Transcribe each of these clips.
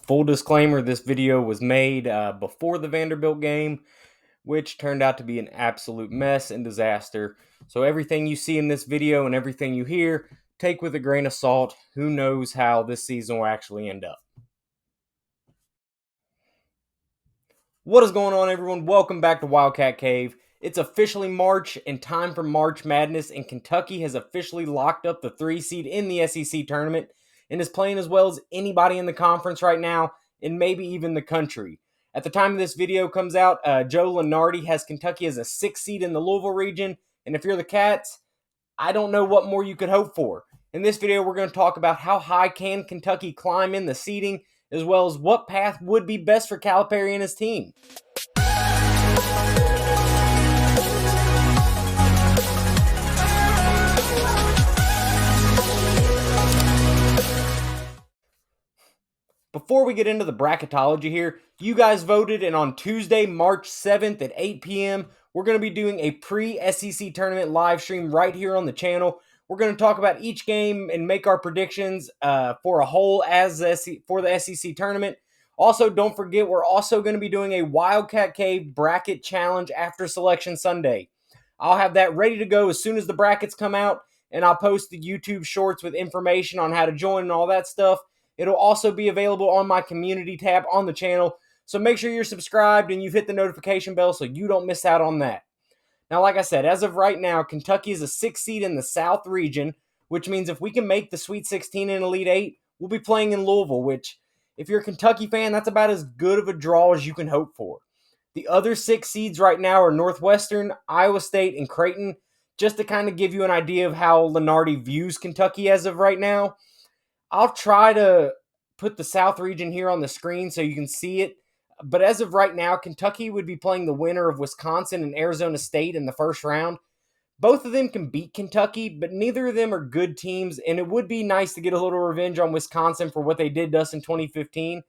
Full disclaimer, this video was made before the Vanderbilt game, which turned out to be an absolute mess and disaster. So everything you see in this video and everything you hear, take with a grain of salt. Who knows how this season will actually end up. What is going on, everyone? Welcome back to Wildcat Cave. It's officially March and time for March Madness, and Kentucky has officially locked up the 3 seed in the SEC tournament and is playing as well as anybody in the conference right now, and maybe even the country. At the time this video comes out, Joe Lunardi has Kentucky as a 6 seed in the Louisville region, and if you're the Cats, I don't know what more you could hope for. In this video, we're going to talk about how high can Kentucky climb in the seeding, as well as what path would be best for Calipari and his team. Before we get into the bracketology here, you guys voted, and on Tuesday, March 7th at 8 p.m., we're going to be doing a pre-SEC tournament live stream right here on the channel. We're going to talk about each game and make our predictions for a whole for the SEC tournament. Also, don't forget, we're also going to be doing a Wildcat Cave bracket challenge after Selection Sunday. I'll have that ready to go as soon as the brackets come out, and I'll post the YouTube shorts with information on how to join and all that stuff. It'll also be available on my community tab on the channel, so make sure you're subscribed and you've hit the notification bell so you don't miss out on that. Now, like I said, as of right now, Kentucky is a 6 seed in the South region, which means if we can make the Sweet 16 and Elite 8, we'll be playing in Louisville, which, if you're a Kentucky fan, that's about as good of a draw as you can hope for. The other 6 seeds right now are Northwestern, Iowa State, and Creighton, just to kind of give you an idea of how Lunardi views Kentucky as of right now. I'll try to put the South region here on the screen so you can see it. But as of right now, Kentucky would be playing the winner of Wisconsin and Arizona State in the first round. Both of them can beat Kentucky, but neither of them are good teams, and it would be nice to get a little revenge on Wisconsin for what they did to us in 2015.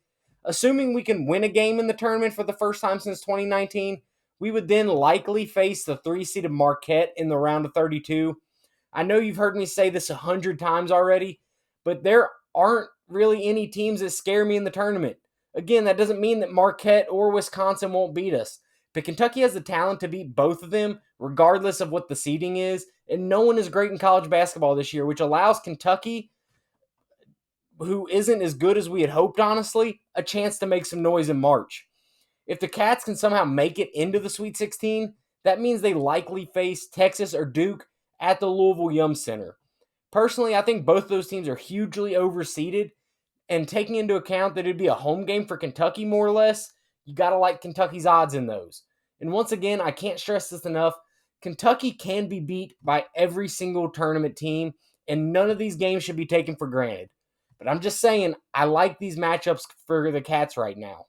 Assuming we can win a game in the tournament for the first time since 2019, we would then likely face the 3-seeded Marquette in the round of 32. I know you've heard me say this 100 times already, but there aren't really any teams that scare me in the tournament. Again, that doesn't mean that Marquette or Wisconsin won't beat us, but Kentucky has the talent to beat both of them, regardless of what the seeding is, and no one is great in college basketball this year, which allows Kentucky, who isn't as good as we had hoped, honestly, a chance to make some noise in March. If the Cats can somehow make it into the Sweet 16, that means they likely face Texas or Duke at the Louisville Yum Center. Personally, I think both those teams are hugely overseeded, and taking into account that it'd be a home game for Kentucky more or less, you got to like Kentucky's odds in those. And once again, I can't stress this enough, Kentucky can be beat by every single tournament team, and none of these games should be taken for granted. But I'm just saying, I like these matchups for the Cats right now.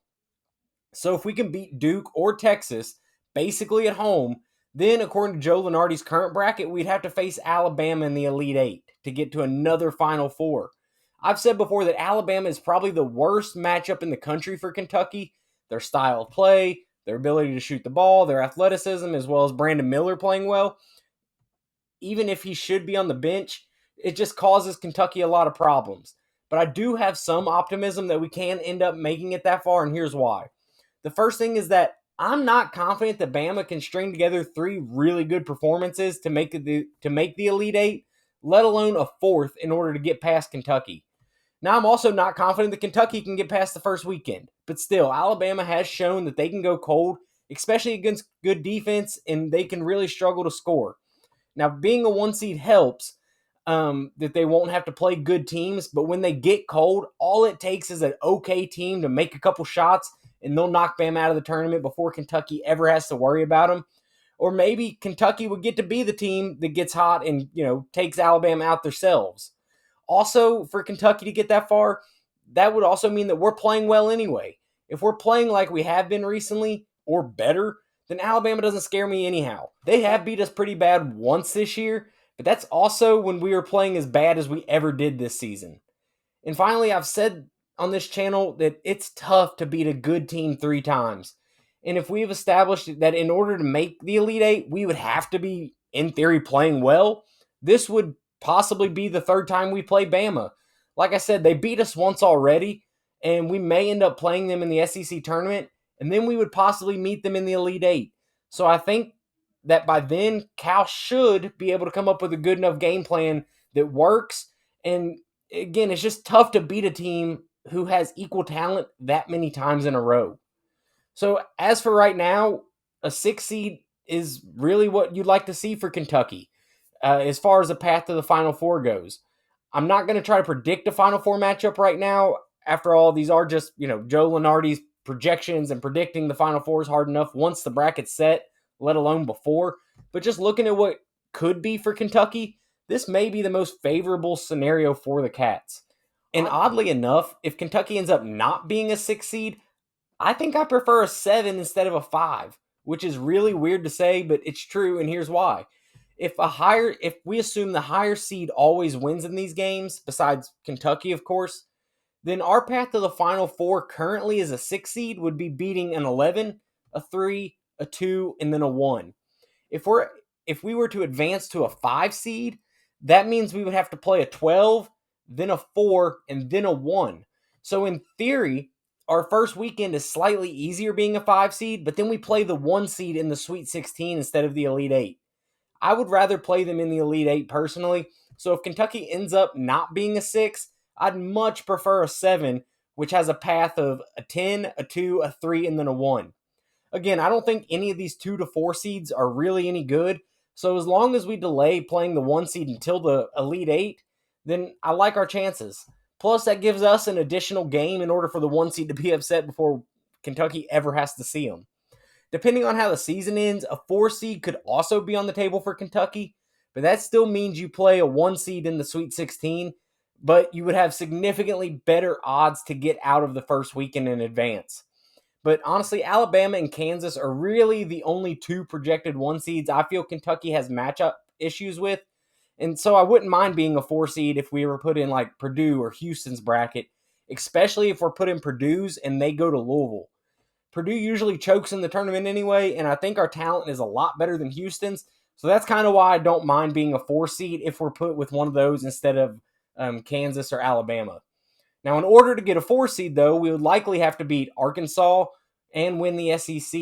So if we can beat Duke or Texas basically at home, then according to Joe Lunardi's current bracket, we'd have to face Alabama in the Elite 8 to get to another Final Four. I've said before that Alabama is probably the worst matchup in the country for Kentucky. Their style of play, their ability to shoot the ball, their athleticism, as well as Brandon Miller playing well. Even if he should be on the bench, it just causes Kentucky a lot of problems. But I do have some optimism that we can end up making it that far, and here's why. The first thing is that I'm not confident that Bama can string together 3 really good performances to make the Elite 8, let alone a 4th in order to get past Kentucky. Now, I'm also not confident that Kentucky can get past the first weekend. But still, Alabama has shown that they can go cold, especially against good defense, and they can really struggle to score. Now, being a 1 seed helps that they won't have to play good teams, but when they get cold, all it takes is an okay team to make a couple shots, and they'll knock Bama out of the tournament before Kentucky ever has to worry about them. Or maybe Kentucky would get to be the team that gets hot and, takes Alabama out themselves. Also, for Kentucky to get that far, that would also mean that we're playing well anyway. If we're playing like we have been recently, or better, then Alabama doesn't scare me anyhow. They have beat us pretty bad once this year, but that's also when we were playing as bad as we ever did this season. And finally, I've said on this channel that it's tough to beat a good team 3 times. And if we've established that in order to make the Elite 8, we would have to be, in theory, playing well, this would possibly be the third time we play Bama. Like I said, they beat us once already, and we may end up playing them in the SEC tournament, and then we would possibly meet them in the Elite Eight. So I think that by then, Cal should be able to come up with a good enough game plan that works. And again, it's just tough to beat a team who has equal talent that many times in a row. So as for right now, a 6 seed is really what you'd like to see for Kentucky as far as the path to the Final Four goes. I'm not going to try to predict a Final Four matchup right now. After all, these are just, Joe Lunardi's projections, and predicting the Final Four is hard enough once the bracket's set, let alone before. But just looking at what could be for Kentucky, this may be the most favorable scenario for the Cats. And oddly enough, if Kentucky ends up not being a 6 seed, I think I prefer a 7 instead of a 5, which is really weird to say, but it's true, and here's why. If we assume the higher seed always wins in these games, besides Kentucky, of course, then our path to the Final Four currently as a 6 seed would be beating an 11, a 3, a 2, and then a 1. If we were to advance to a 5 seed, that means we would have to play a 12, then a 4, and then a 1. So in theory, our first weekend is slightly easier being a 5 seed, but then we play the 1 seed in the Sweet 16 instead of the Elite 8. I would rather play them in the Elite 8 personally, so if Kentucky ends up not being a 6, I'd much prefer a 7, which has a path of a 10, a 2, a 3, and then a 1. Again, I don't think any of these 2 to 4 seeds are really any good, so as long as we delay playing the 1 seed until the Elite 8, then I like our chances. Plus, that gives us an additional game in order for the 1 seed to be upset before Kentucky ever has to see them. Depending on how the season ends, a 4 seed could also be on the table for Kentucky, but that still means you play a 1 seed in the Sweet 16, but you would have significantly better odds to get out of the first weekend in advance. But honestly, Alabama and Kansas are really the only 2 projected 1 seeds I feel Kentucky has matchup issues with. And so I wouldn't mind being a 4 seed if we were put in like Purdue or Houston's bracket, especially if we're put in Purdue's and they go to Louisville. Purdue usually chokes in the tournament anyway, and I think our talent is a lot better than Houston's. So that's kind of why I don't mind being a 4 seed if we're put with one of those instead of Kansas or Alabama. Now, in order to get a 4 seed, though, we would likely have to beat Arkansas and win the SEC,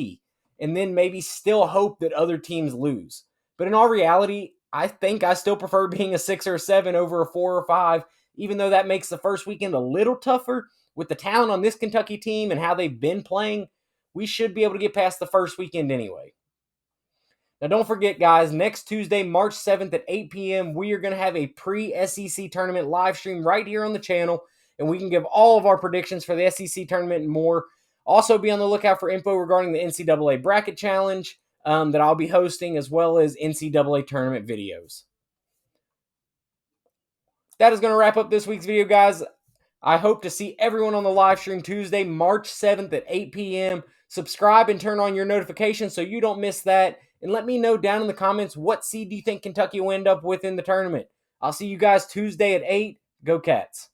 and then maybe still hope that other teams lose. But in all reality, I think I still prefer being a 6 or a 7 over a 4 or 5, even though that makes the first weekend a little tougher. With the talent on this Kentucky team and how they've been playing, we should be able to get past the first weekend anyway. Now, don't forget, guys, next Tuesday, March 7th at 8 p.m., we are going to have a pre-SEC tournament live stream right here on the channel, and we can give all of our predictions for the SEC tournament and more. Also, be on the lookout for info regarding the NCAA Bracket Challenge that I'll be hosting, as well as NCAA tournament videos. That is going to wrap up this week's video, guys. I hope to see everyone on the live stream Tuesday, March 7th at 8 p.m. Subscribe and turn on your notifications so you don't miss that. And let me know down in the comments what seed do you think Kentucky will end up with in the tournament. I'll see you guys Tuesday at 8. Go Cats.